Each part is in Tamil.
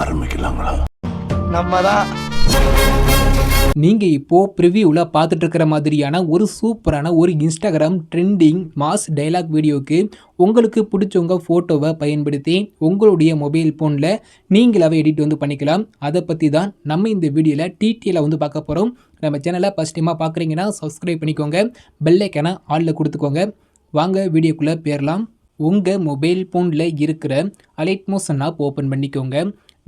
ஆரம்பிக்கலாங்களா? நம்ம தான். நீங்கள் இப்போது ப்ரிவியூவில் பார்த்துட்டு இருக்கிற மாதிரியான ஒரு சூப்பரான ஒரு இன்ஸ்டாகிராம் ட்ரெண்டிங் மாஸ் டைலாக் வீடியோவுக்கு உங்களுக்கு பிடிச்சவங்க ஃபோட்டோவை பயன்படுத்தி உங்களுடைய மொபைல் ஃபோனில் நீங்களாவே எடிட் பண்ணிக்கலாம். அதை பற்றி தான் நம்ம இந்த வீடியோவில் டீட்டெயிலாக பார்க்க போகிறோம். நம்ம சேனலை ஃபஸ்ட் டைமாக பார்க்குறீங்கன்னா சப்ஸ்கிரைப் பண்ணிக்கோங்க, பெல் ஐக்கானை ஆலில் கொடுத்துக்கோங்க. வாங்க வீடியோக்குள்ளே போயிடலாம். உங்கள் மொபைல் ஃபோனில் இருக்கிற அலைட் மோஷன் ஆப் ஓப்பன் பண்ணிக்கோங்க.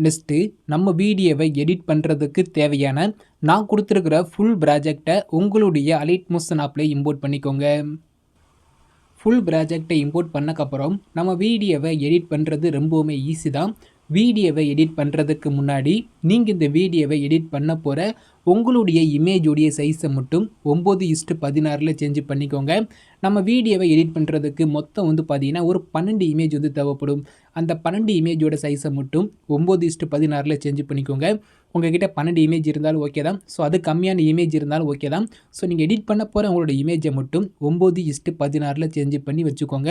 நெக்ஸ்ட்டு நம்ம வீடியோவை எடிட் பண்ணுறதுக்கு தேவையான நான் கொடுத்துருக்கிற ஃபுல் ப்ராஜெக்டை உங்களுடைய அலைட் மோஷன் ஆப்பில் இம்போர்ட் பண்ணிக்கோங்க. ஃபுல் ப்ராஜெக்டை இம்போர்ட் பண்ணக்கப்புறம் நம்ம வீடியோவை எடிட் பண்ணுறது ரொம்பவுமே ஈஸி தான். வீடியோவை எடிட் பண்ணுறதுக்கு முன்னாடி நீங்கள் இந்த வீடியோவை எடிட் பண்ண போகிற உங்களுடைய இமேஜோடைய சைஸை மட்டும் 9:16 சேஞ்ச் பண்ணிக்கோங்க. நம்ம வீடியோவை எடிட் பண்ணுறதுக்கு மொத்தம் பார்த்தீங்கன்னா ஒரு 12 இமேஜ் தேவைப்படும். அந்த 12 இமேஜோட சைஸை மட்டும் 9:16 சேஞ்ச் பண்ணிக்கோங்க. உங்கள்கிட்ட 12 இமேஜ் இருந்தாலும் ஓகே தான். ஸோ அது கம்மியான இமேஜ் இருந்தாலும் ஓகே தான். ஸோ நீங்கள் எடிட் பண்ண போகிற உங்களோட இமேஜை மட்டும் 9:16 சேஞ்ச் பண்ணி வச்சுக்கோங்க.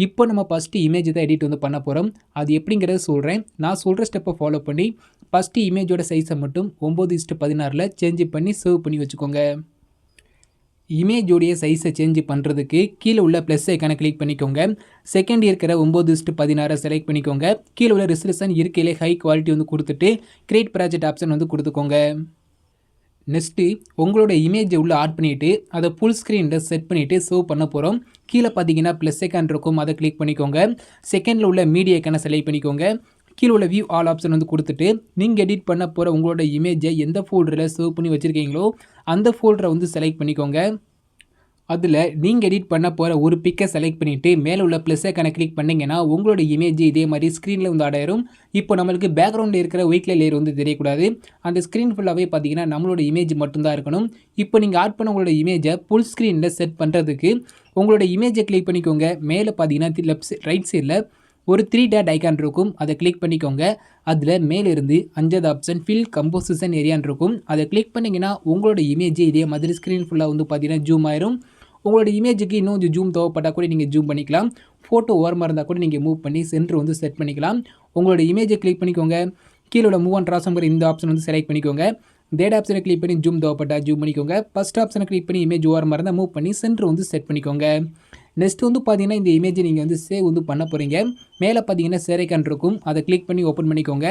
இப்போ நம்ம ஃபஸ்ட்டு இமேஜ் தான் எடிட் பண்ண போகிறோம். அது எப்படிங்கிறத சொல்கிறேன். நான் சொல்கிற ஸ்டெப்பை ஃபாலோ பண்ணி ஃபஸ்ட்டு இமேஜோட சைஸை மட்டும் 9:16 சேஞ்ச் பண்ணி சேவ் பண்ணி வச்சுக்கோங்க. இமேஜோடைய சைஸை சேஞ்ச் பண்ணுறதுக்கு கீழே உள்ள ப்ளஸ் ஐக்கானை கிளிக் பண்ணிக்கோங்க. செகண்ட் இருக்கிற 9:16 செலக்ட் பண்ணிக்கோங்க. கீழே உள்ள ரெசல்யூஷன் இருக்கையிலே ஹை குவாலிட்டி கொடுத்துட்டு கிரியேட் ப்ராஜெக்ட் ஆப்ஷன் கொடுத்துக்கோங்க. நெக்ஸ்ட்டு உங்களோட இமேஜை உள்ளே ஆட் பண்ணிவிட்டு அதை ஃபுல் ஸ்க்ரீனில் செட் பண்ணிவிட்டு சேவ் பண்ண போகிறோம். கீழே பார்த்தீங்கன்னா ப்ளஸ் ஐக்கான் இருக்கும், அதை கிளிக் பண்ணிக்கோங்க. செகண்டில் உள்ள மீடியா ஐக்கானை செலக்ட் பண்ணிக்கோங்க. கீழே உள்ள வியூ ஆல் ஆப்ஷன் கொடுத்துட்டு நீங்கள் எடிட் பண்ண போகிற உங்களோட இமேஜை எந்த ஃபோல்டரில் சேவ் பண்ணி வச்சுருக்கீங்களோ அந்த ஃபோல்டரை செலக்ட் பண்ணிக்கோங்க. அதில் நீங்கள் எடிட் பண்ண போகிற ஒரு பிக்கை செலக்ட் பண்ணிவிட்டு மேலே உள்ள ப்ளஸ் ஐக்கானை கிளிக் பண்ணிங்கன்னா உங்களோட இமேஜ் இதே மாதிரி ஸ்க்ரீனில் ஆடாயிரும். இப்போ நம்மளுக்கு பேக்ரவுண்டில் இருக்கிற ஒயிட் லேயர் தெரியக்கூடாது. அந்த ஸ்க்ரீன் ஃபுல்லாகவே பார்த்தீங்கன்னா நம்மளோட இமேஜ் மட்டும்தான் இருக்கணும். இப்போ நீங்கள் ஆட் பண்ண உங்களோட இமேஜை ஃபுல் ஸ்க்ரீனில் செட் பண்ணுறதுக்கு உங்களோட இமேஜை கிளிக் பண்ணிக்கோங்க. மேலே பார்த்தீங்கன்னா ரைட் சைடில் ஒரு 3 டாட் ஐக்கான் இருக்கும், அதை கிளிக் பண்ணிக்கோங்க. அதில் மேலிருந்து 5வது ஆப்ஷன் ஃபில் கம்போசிஷன் ஏரியான் இருக்கும், அதை கிளிக் பண்ணிங்கன்னா உங்களோட இமேஜ் இதே மாதிரி ஸ்க்ரீன் ஃபுல்லாக பார்த்தீங்கன்னா ஜூம் ஆயிரும். உங்களோட இமேஜுக்கு இன்னும் கொஞ்சம் ஜூம் தேவைப்பட்டால் கூட நீங்கள் ஜூம் பண்ணிக்கலாம். ஃபோட்டோ ஓரமாக இருந்தால் கூட நீங்கள் மூவ் பண்ணி சென்டர் செட் பண்ணிக்கலாம். உங்களோட இமேஜை கிளிக் பண்ணிக்கோங்க. கீழே உள்ள மூவ் அண்ட் ட்ரான்ஸ்ஃபார்மர் இந்த ஆப்ஷன் செலக்ட் பண்ணிக்கோங்க. தேர்ட் ஆப்ஷனை கிளிக் பண்ணி ஜூம் தேவைப்பட்டால் ஜூம் பண்ணிக்கோங்க. ஃபஸ்ட் ஆப்ஷனை கிளிக் பண்ணி இமேஜ் ஓரமாக இருந்தால் மூவ் பண்ணி சென்டர் செட் பண்ணிக்கோங்க. நெக்ஸ்ட் பார்த்தீங்கன்னா இந்த இமேஜை நீங்கள் சேவ் பண்ண போகிறீங்க. மேலே பார்த்தீங்கன்னா ஷேர் ஐக்கான் இருக்கும், அதை கிளிக் பண்ணி ஓப்பன் பண்ணிக்கோங்க.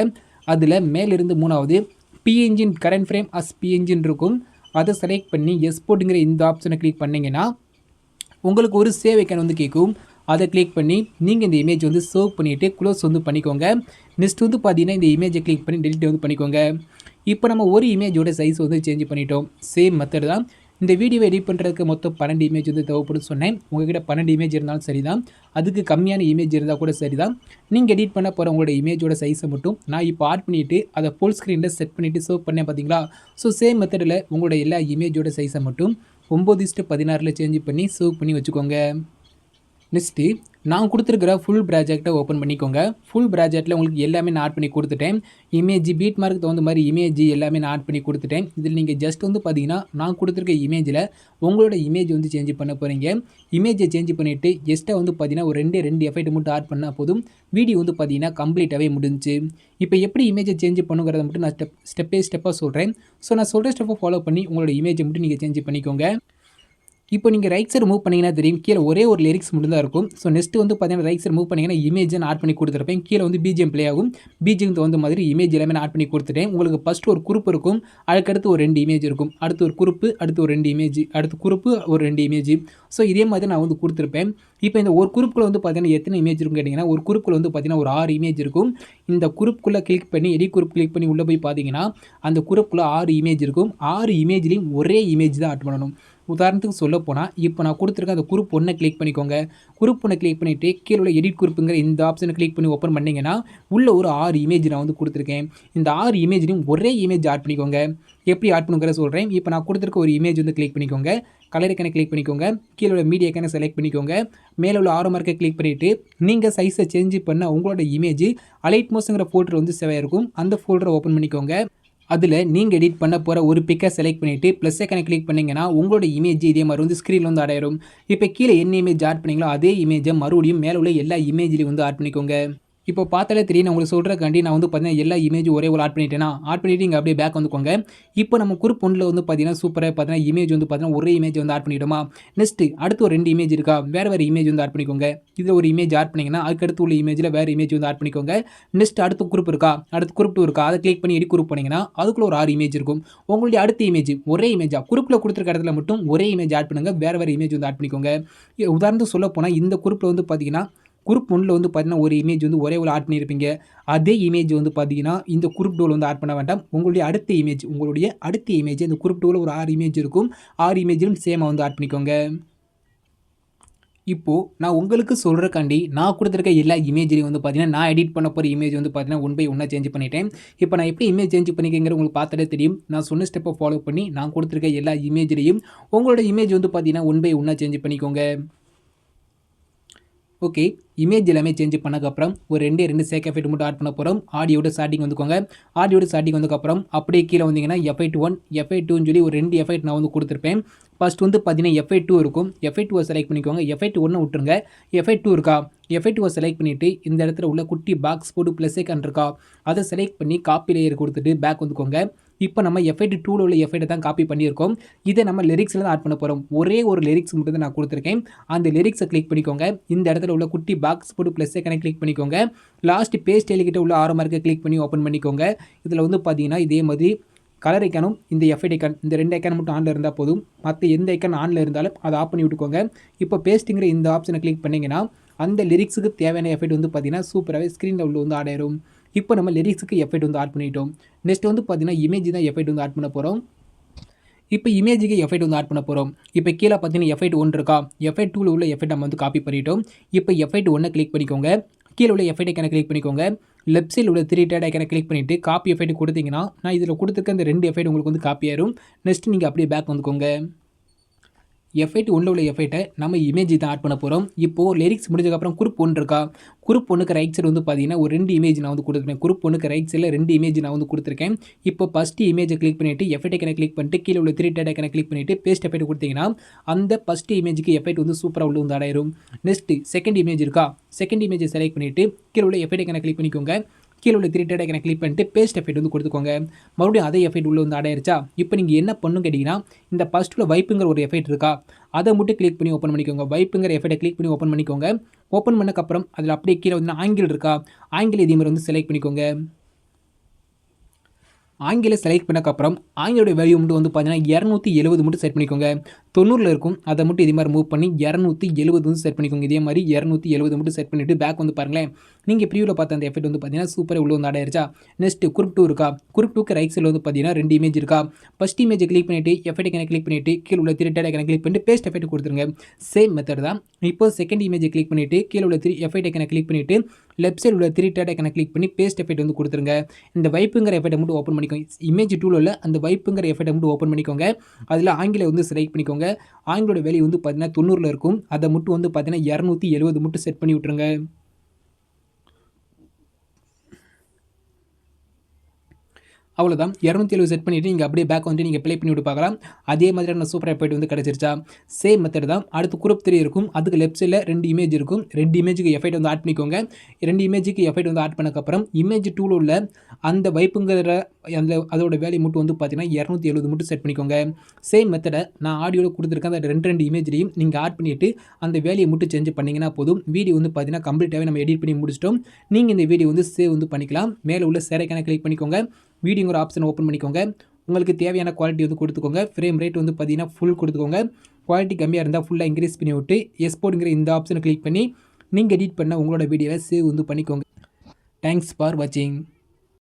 அதில் மேலிருந்து 3வது PNG current frame as PNG இருக்கும், அதை செலக்ட் பண்ணி எக்ஸ்போர்ட்டுங்கிற இந்த ஆப்ஷனை கிளிக் பண்ணிங்கன்னா உங்களுக்கு ஒரு சேவ் ஐக்கான் கேட்கும். அதை கிளிக் பண்ணி நீங்கள் இந்த இமேஜ் சேவ் பண்ணிவிட்டு க்ளோஸ் பண்ணிக்கோங்க. நெக்ஸ்ட் பார்த்தீங்கன்னா இந்த இமேஜை கிளிக் பண்ணி டெலிட் பண்ணிக்கோங்க. இப்போ நம்ம ஒரு இமேஜோட சைஸ் சேஞ்ச் பண்ணிட்டோம். சேம் மெத்தட் தான். இந்த வீடியோவை எடிட் பண்ணுறதுக்கு மொத்தம் 12 இமேஜ் தேவைப்படும் சொன்னேன். உங்கள்கிட்ட 12 இமேஜ் இருந்தாலும் சரி தான், அதுக்கு கம்மியான இமேஜ் இருந்தால் கூட சரி தான். நீங்கள் எடிட் பண்ண போகிற உங்களோட இமேஜோட சைஸை மட்டும் நான் இப்போ ஆட் பண்ணிவிட்டு அதை ஃபுல் ஸ்க்ரீனில் செட் பண்ணிவிட்டு சேவ் பண்ணேன் பார்த்தீங்களா. ஸோ சேம் மெத்தடில் உங்களோட எல்லா இமேஜோட சைஸை மட்டும் 9:16 சேஞ்ச் பண்ணி சேவ் பண்ணி வச்சுக்கோங்க. நெக்ஸ்ட்டு நான் கொடுத்துருக்கிற ஃபுல் ப்ராஜெக்டை ஓப்பன் பண்ணிக்கோங்க. ஃபுல் ப்ராஜெக்டில் உங்களுக்கு எல்லாமே நான் ஆட் பண்ணி கொடுத்துட்டேன். இமேஜ் பீட் மார்க்கு தகுந்த மாதிரி இமேஜ் எல்லாமே நான் ஆட் பண்ணி கொடுத்துட்டேன். இதில் நீங்கள் ஜஸ்ட் பார்த்தீங்கன்னா நான் கொடுத்துருக்க இமேஜில் உங்களோட இமேஜ் சேஞ்ச் பண்ண போகிறீங்க. இமேஜை சேஞ்ச் பண்ணிவிட்டு எக்ஸ்ட்ரா பார்த்தீங்கன்னா ஒரு 2 எஃபெக்ட் மட்டும் ஆட் பண்ணால் போதும். வீடியோ பார்த்தீங்கன்னா கம்ப்ளீட்டாகவே முடிஞ்சிச்சு. இப்போ எப்படி இமேஜை சேஞ்ச் பண்ணுங்கிறத மட்டும் நான் ஸ்டெப்பாக சொல்கிறேன். ஸோ நான் சொல்கிற ஸ்டெப்பை ஃபாலோ பண்ணி உங்களோட இமேஜை மட்டும் நீங்கள் சேஞ்ச் பண்ணிக்கோங்க. இப்போ நீங்கள் ரைட் சைடு மூவ் பண்ணிங்கன்னா தெரியும், கீழே ஒரே ஒரு லிரிக்ஸ் மட்டும் தான் இருக்கும். ஸோ நெக்ஸ்ட்டு பார்த்தீங்கன்னா ரைட் சைடு மூவ் பண்ணிங்கன்னா இமேஜை நான் ஆட் பண்ணி கொடுத்துருப்பேன். கீழே BGM ப்ளே ஆகும். BGM தகுந்த மாதிரி இமேஜ் எல்லாமே நான் ஆட் பண்ணி கொடுத்துட்டேன். உங்களுக்கு ஃபஸ்ட்டு ஒரு குரூப் இருக்கும், அதுக்கடுத்து ஒரு 2 இமேஜ் இருக்கும். அடுத்து ஒரு குரூப்பு, அடுத்து ஒரு 2 இமேஜ், அடுத்து குரூப்பு ஒரு 2 இமேஜ். ஸோ இதே மாதிரி நான் கொடுத்துருப்பேன். இப்போ இந்த ஒரு குரூப்பில் பார்த்தீங்கன்னா எத்தனை இமேஜ் இருக்கும் கேட்டிங்கன்னா, ஒரு குரூப்பில் பார்த்தீங்கன்னா ஒரு 6 இமேஜ் இருக்கும். இந்த குரூப்புக்குள்ளே கிளிக் பண்ணி எடிட் குரூப் கிளிக் பண்ணி உள்ளே போய் பார்த்தீங்கன்னா அந்த குரூப்புக்குள்ளே 6 இமேஜ் இருக்கும். 6 இமேஜ்லேயும் ஒரே இமேஜ் தான் ஆட் பண்ணணும். உதாரணத்துக்கு சொல்ல போனால் இப்போ நான் கொடுத்துருக்க அந்த குரூப் 1 கிளிக் பண்ணிக்கோங்க. குரூப் 1 கிளிக் பண்ணிவிட்டு கீழே உள்ள எடிட் குரூப்புங்கிற இந்த ஆப்ஷனை கிளிக் பண்ணி ஓப்பன் பண்ணிங்கன்னா உள்ள ஒரு 6 இமேஜ் நான் கொடுத்துருக்கேன். இந்த 6 இமேஜ்லையும் ஒரே இமேஜ் ஆட் பண்ணிக்கோங்க. எப்படி ஆட் பண்ணுங்கிற சொல்கிறேன். இப்போ நான் கொடுத்துருக்க ஒரு இமேஜ் கிளிக் பண்ணிக்கோங்க. கலர் ஐக்கானை கிளிக் பண்ணிக்கோங்க. கீழே உள்ள மீடியா ஐக்கானை செலக்ட் பண்ணிக்கோங்க. மேலே உள்ள ஆரோ மார்க்கை கிளிக் பண்ணிவிட்டு நீங்கள் சைஸை சேஞ்ச் பண்ண உங்களோட இமேஜ் அலைட் மோஷன்ங்கிற ஃபோல்டர் சேவாக இருக்கும். அந்த ஃபோல்டரை ஓப்பன் பண்ணிக்கோங்க. அதில் நீங்கள் எடிட் பண்ண போகிற ஒரு பிக்கை செலக்ட் பண்ணிவிட்டு ப்ளஸ் ஐக்கனை கிளிக் பண்ணிங்கன்னா உங்களோட இமேஜ் இதே மாதிரி வந்து ஸ்க்ரீனில் வந்து அடையிடும். இப்போ கீழே என்ன இமேஜ் ஆட் பண்ணீங்களோ அதே இமேஜை மறுபடியும் மேலே உள்ள எல்லா இமேஜ்லையும் வந்து ஆட் பண்ணிக்கோங்க. இப்போ பார்த்தாலே தெரியும் நான் உங்களுக்கு சொல்கிறக்காண்டி நான் வந்து பார்த்தீங்கன்னா எல்லா இமேஜும் ஒரே ஒரு ஆட் பண்ணிட்டேன்னா ஆட் பண்ணிவிட்டு இங்கே அப்படியே பேக் வந்துக்கோங்க. இப்போ நம்ம குரூப் ஒன்றில் வந்து பார்த்தீங்கன்னா சூப்பராக பார்த்தீங்கன்னா இமேஜ் வந்து பார்த்தீங்கன்னா ஒரே இமேஜ் வந்து ஆட் பண்ணிவிடுமா. நெக்ஸ்ட்டு அடுத்து ஒரு 2 இமேஜ் இருக்கா, வேறு இமேஜ் வந்து ஆட் பண்ணிக்கோங்க. இதில் ஒரு இமேஜ் ஆட் பண்ணிங்கன்னா அதுக்கடுத்து உள்ள இமேஜில் வேறு இமேஜ் வந்து ஆட் பண்ணிக்கோங்க. நெக்ஸ்ட் அடுத்து குரூப் இருக்கா, அடுத்து குரூப் 2 இருக்கா, அதை கிளிக் பண்ணி எடிட் குரூப் பண்ணிங்கன்னா அதுக்குள்ள ஒரு 6 இமேஜ் இருக்கும். உங்களுடைய அடுத்த இமேஜ் ஒரே இமேஜாக குரூப்பில் கொடுத்துருக்க இடத்துல மட்டும் ஒரே இமேஜ் ஆட் பண்ணுங்கள், வேறு இமேஜ் வந்து ஆட் பண்ணிக்கோங்க. உதாரணத்துக்கு சொல்ல போனால் இந்த குரூப்பில் வந்து பார்த்தீங்கன்னா குரூப் 1ல் வந்து பார்த்தீங்கன்னா ஒரு இமேஜ் வந்து ஒரே ஒரு ஆட் பண்ணியிருப்பீங்க. அதே இமேஜ் வந்து பார்த்தீங்கன்னா இந்த குரூப் 2ல் வந்து ஆட் பண்ண வேண்டாம். உங்களுடைய அடுத்த இமேஜ் இந்த குரூப் 2ல் ஒரு 6 இமேஜ் இருக்கும். 6 இமேஜிலும் சேமாக வந்து ஆட் பண்ணிக்கோங்க. இப்போது நான் உங்களுக்கு சொல்கிறக்காண்டி நான் கொடுத்துருக்க எல்லா இமேஜையும் வந்து பார்த்தீங்கன்னா நான் எடிட் பண்ண போகிற இமேஜ் வந்து பார்த்தீங்கன்னா 1 by 1 சேஞ்ச் பண்ணிட்டேன். இப்போ நான் எப்படி இமேஜ் சேஞ்ச் பண்ணிக்கங்கிறது உங்களுக்கு பார்த்தாலே தெரியும். நான் சொன்ன ஸ்டெப்பை ஃபாலோ பண்ணி நான் கொடுத்துருக்க எல்லா இமேஜ்லையும் உங்களோட இமேஜ் வந்து பார்த்தீங்கன்னா 1 by 1 சேஞ்ச் பண்ணிக்கோங்க. ஓகே, இமேஜ் எல்லாமே சேஞ்ச் பண்ணக்கப்புறம் ஒரு 2 சேக் எஃபெக்ட் மட்டும் ஆட் பண்ண போகிறோம். ஆடியோட ஸ்டார்டிங் வந்துக்கோங்க. ஆடியோட ஸ்டார்டிங் வந்ததுக்கப்புறம் அப்படியே கீழே வந்தீங்கன்னா எஃபெக்ட் 1 எஃபெக்ட் 2ன்னு சொல்லி ஒரு 2 எஃபெக்ட் நான் வந்து கொடுத்துருப்பேன். ஃபர்ஸ்ட் வந்து பார்த்தீங்கன்னா எஃபெக்ட் 2 இருக்கும். எஃபெக்ட் 2 செலக்ட் பண்ணிக்கோங்க. எஃபெக்ட் 1 விட்டுருங்க. எஃபெக்ட் 2 இருக்கா, எஃபெக்ட் 2 செலக்ட் பண்ணிவிட்டு இந்த இடத்துல உள்ள குட்டி பாக்ஸ் போட்டு ப்ளஸ் ஐக்கான் இருக்கா, அதை செலக்ட் பண்ணி காப்பி லேயர் கொடுத்துட்டு பேக் வந்துக்கோங்க. இப்போ நம்ம எஃபெக்ட் 2ல் உள்ள எஃபெக்ட்டை தான் காப்பி பண்ணியிருக்கோம். இதை நம்ம லிரிக்ஸில் தான் ஆட் பண்ண போகிறோம். ஒரே ஒரு லிரிக்ஸ் மட்டும் தான் நான் கொடுத்துருக்கேன். அந்த லிரிக்ஸை கிளிக் பண்ணிக்கோங்க. இந்த இடத்துல உள்ள குட்டி பாக்ஸ் போட்டு ப்ளஸ் ஐக்கானை கிளிக் பண்ணிக்கோங்க. லாஸ்ட் பேஸ்ட் எழுதிக்கிட்ட உள்ள ஆரோ மார்க்கை கிளிக் பண்ணி ஓப்பன் பண்ணிக்கோங்க. இதில் வந்து பார்த்தீங்கன்னா இதே மாதிரி கலர் ஐக்கானும் இந்த எஃபெக்ட் ஐக்கான் இந்த 2 ஐக்கான் மட்டும் ஆனில் இருந்தால் போதும். மற்ற எந்த ஐக்கான் ஆனில் இருந்தாலும் அதை ஆஃப் பண்ணி விட்டுக்கோங்க. இப்போ பேஸ்ட்டுங்கிற இந்த ஆப்ஷனை கிளிக் பண்ணிங்கன்னா அந்த லிரிக்ஸுக்கு தேவையான எஃபெக்ட் வந்து பார்த்தீங்கன்னா சூப்பராகவே ஸ்க்ரீனில் உள்ள வந்து ஆட் ஆயிடும். இப்போ நம்ம லிரிக்ஸுக்கு எஃபெக்ட் வந்து ஆட் பண்ணிட்டோம். நெக்ஸ்ட் வந்து பார்த்தீங்கன்னா இமேஜ் தான் எஃபெக்ட் வந்து ஆட் பண்ண போகிறோம். இப்போ இமேஜுக்கு எஃபெக்ட் வந்து ஆட் பண்ண போகிறோம். இப்போ கீழே பார்த்தீங்கன்னா எஃபெக்ட் 1 இருக்கா, எஃபெக்ட் 2ல் உள்ள எஃபெக்ட் நம்ம வந்து காப்பி பண்ணிட்டோம். இப்போ எஃபெக்ட் 1 கிளிக் பண்ணிக்கோங்க. கீழே உள்ள எஃபெக்ட் ஐக்கானை கிளிக் பண்ணிக்கோங்க. லெஃப்ட் சைடில் உள்ள 3 டேட் ஐக்கானை கிளிக் பண்ணிவிட்டு காப்பி எஃபெக்ட் கொடுத்தீங்கன்னா நான் இதில் கொடுத்துருக்க அந்த 2 எஃபெக்ட் உங்களுக்கு வந்து காப்பி ஆயிரும். நெக்ஸ்ட் நீங்கள் அப்படியே பேக் வந்துக்கோங்க. எஃபெக்ட் 1ல் உள்ள எஃபெக்ட்டை நம்ம இமேஜ் தான் ஆட் பண்ண போகிறோம். இப்போது லிரிக்ஸ் முடிஞ்சதுக்கப்புறம் குரூப் 1 இருக்கா, குரூப் 1க்கு ரைட் சைடு வந்து பார்த்தீங்கன்னா ஒரு 2 இமேஜ் நான் வந்து கொடுத்துருக்கேன். குரூப் 1க்கு ரைட் சைடில் 2 இமேஜ் நான் வந்து கொடுத்துருக்கேன். இப்போ ஃபஸ்ட்டு இமேஜை கிளிக் பண்ணிவிட்டு எஃபெக்ட் ஐக்கானை கிளிக் பண்ணிட்டு கீழே உள்ள 3 டேட் ஐக்கானை கிளிக் பண்ணிவிட்டு பேஸ்ட் எஃபெக்ட் கொடுத்தீங்கன்னா அந்த ஃபஸ்ட்டு இமேஜுக்கு எஃபெக்ட் வந்து சூப்பராக உள்ள வந்து ஆடாயிரும். நெக்ஸ்ட் செகண்ட் இமேஜ் இருக்கா, செகண்ட் இமேஜை செலக்ட் பண்ணிவிட்டு கீழே உள்ள எஃபெக்ட் ஐக்கானை கிளிக் பண்ணிக்கோங்க. கீழே உள்ள 3 டேட் ஐக்கானை கிளிக் பண்ணிட்டு பேஸ்ட் எஃபெக்ட் வந்து கொடுத்துக்கோங்க. மறுபடியும் அதே எஃபெக்ட் உள்ள வந்து ஆடாயிருச்சா. இப்போ நீங்கள் என்ன பண்ணணும் கேட்டிங்கன்னா இந்த ஃபஸ்ட்டில் வைப்புங்கிற ஒரு எஃபெக்ட் இருக்கா, அதை மட்டும் கிளிக் பண்ணி ஓப்பன் பண்ணிக்கோங்க. வைப்புங்கிற எஃபெக்ட்டை கிளிக் பண்ணி ஓப்பன் பண்ணிக்கோங்க. ஓப்பன் பண்ணக்கப்புறம் அதில் அப்படியே கீழே வந்து ஆங்கிள் இருக்கா, ஆங்கிள் இதே மாதிரி வந்து செலக்ட் பண்ணிக்கோங்க. ஆங்கில செலக்ட் பண்ணக்கப்புறம் ஆங்கிலோட வேல்யூ மட்டும் வந்து பார்த்தீங்கன்னா 270 மட்டும் செட் பண்ணிக்கோங்க. 90ல் இருக்கும், அதை மட்டும் இதே மாதிரி மூவ் பண்ணி 270 வந்து செட் பண்ணிக்கோங்க. இதே மாதிரி 270 மட்டும் செட் பண்ணிவிட்டு பேக் வந்து பாருங்களேன். நீங்கள் ப்ரியூவில் பார்த்த அந்த எஃபெக்ட் வந்து பார்த்தீங்கன்னா சூப்பராக உள்ள வந்து ஆடாயிருச்சா. நெக்ஸ்ட் குரூப் 2 இருக்கா, குரூப் 2க்கு ரைட் சைடில் வந்து பார்த்தீங்கன்னா 2 இமேஜ் இருக்கா. ஃபஸ்ட் இமேஜை கிளிக் பண்ணிவிட்டு எஃபெக்ட் ஐக்கானை கிளிக் பண்ணிவிட்டு கீழே உள்ள 3 டேட் ஐக்கானை கிளிக் பண்ணிட்டு பேஸ்ட் எஃபெக்ட் கொடுத்துருங்க. சேம் மெத்தட் தான். இப்போ செகண்ட் இமேஜை கிளிக் பண்ணிவிட்டு கீழே உள்ள 3 எஃபெக்ட் ஐக்கானை கிளிக் பண்ணிவிட்டு லெஃப்ட் சைடு உள்ள 3 டேட் ஐக்கானை கிளிக் பண்ணி பேஸ்ட் எஃபெக்ட் வந்து கொடுத்துருங்க. இந்த வைப்புங்கிற எஃபெக்ட்டை மட்டும் ஓப்பன் பண்ணிக்கோங்க. இமேஜ் 2ல் உள்ள அந்த வைப்புங்கிற எஃபெக்ட்டை மட்டும் ஓப்பன் பண்ணிக்கோங்க. அதில் ஆங்கில வந்து செலக்ட் பண்ணிக்கோங்க. ஆங்கிலோட வேல்யூ வந்து பார்த்தீங்கன்னா 90ல் இருக்கும், அதை மட்டும் வந்து பார்த்தீங்கன்னா 270 மட்டும் செட் பண்ணி விட்டுருங்க. அவ்வளோதான். 270 செட் பண்ணிவிட்டு நீங்கள் அப்படியே பேக் வந்து நீங்கள் ப்ளே பண்ணி விட்டு பார்க்கலாம். அதே மாதிரியான சூப்பர் எஃபெக்ட் வந்து கிடச்சிருச்சா. சேம் மெத்தட் தான். அடுத்து குரூப் 3 இருக்கும், அதுக்கு லெஃப்ட் சைடில் 2 இமேஜ் இருக்கும். 2 இமேஜுக்கு எஃபெக்ட் வந்து ஆட் பண்ணிக்கோங்க. 2 இமேஜுக்கு எஃபெக்ட் வந்து ஆட் பண்ணக்கப்புறம் இமேஜ் 2ல் உள்ள அந்த வைப்புங்கிற அதோட வேல்யூ மட்டும் வந்து பார்த்தீங்கன்னா 270 மட்டும் செட் பண்ணிக்கோங்க. சேம் மெத்தடை நான் ஆடியோவில் கொடுத்துருக்கேன். அந்த 2 இமேஜ்லையும் நீங்கள் ஆட் பண்ணிவிட்டு அந்த வேல்யூ மட்டும் சேஞ்ச் பண்ணிங்கன்னா போதும். வீடியோ வந்து பார்த்தீங்கன்னா கம்ப்ளீட்டாகவே நம்ம எடிட் பண்ணி முடிச்சிட்டோம். நீங்கள் இந்த வீடியோ வந்து சேவ் வந்து பண்ணிக்கலாம். மேலே உள்ள சேரைக்கான கிளிக் பண்ணிக்கோங்க. வீடியோங்கிற ஆப்ஷன் ஓப்பன் பண்ணிக்கோங்க. உங்களுக்கு தேவையான குவாலிட்டி வந்து கொடுத்துக்கோங்க. ஃப்ரேம் ரேட் வந்து பார்த்தீங்கன்னா ஃபுல் கொடுத்துக்கோங்க. குவாலிட்டி கம்மியாக இருந்தால் ஃபுல்லாக இன்க்ரீஸ் பண்ணி விட்டு எக்ஸ்போர்ட்டுங்கிற இந்த ஆப்ஷனை கிளிக் பண்ணி நீங்கள் எடிட் பண்ண உங்களோட வீடியோவை சேவ் வந்து பண்ணிக்கோங்க. தேங்க்ஸ் ஃபார் வாட்சிங்.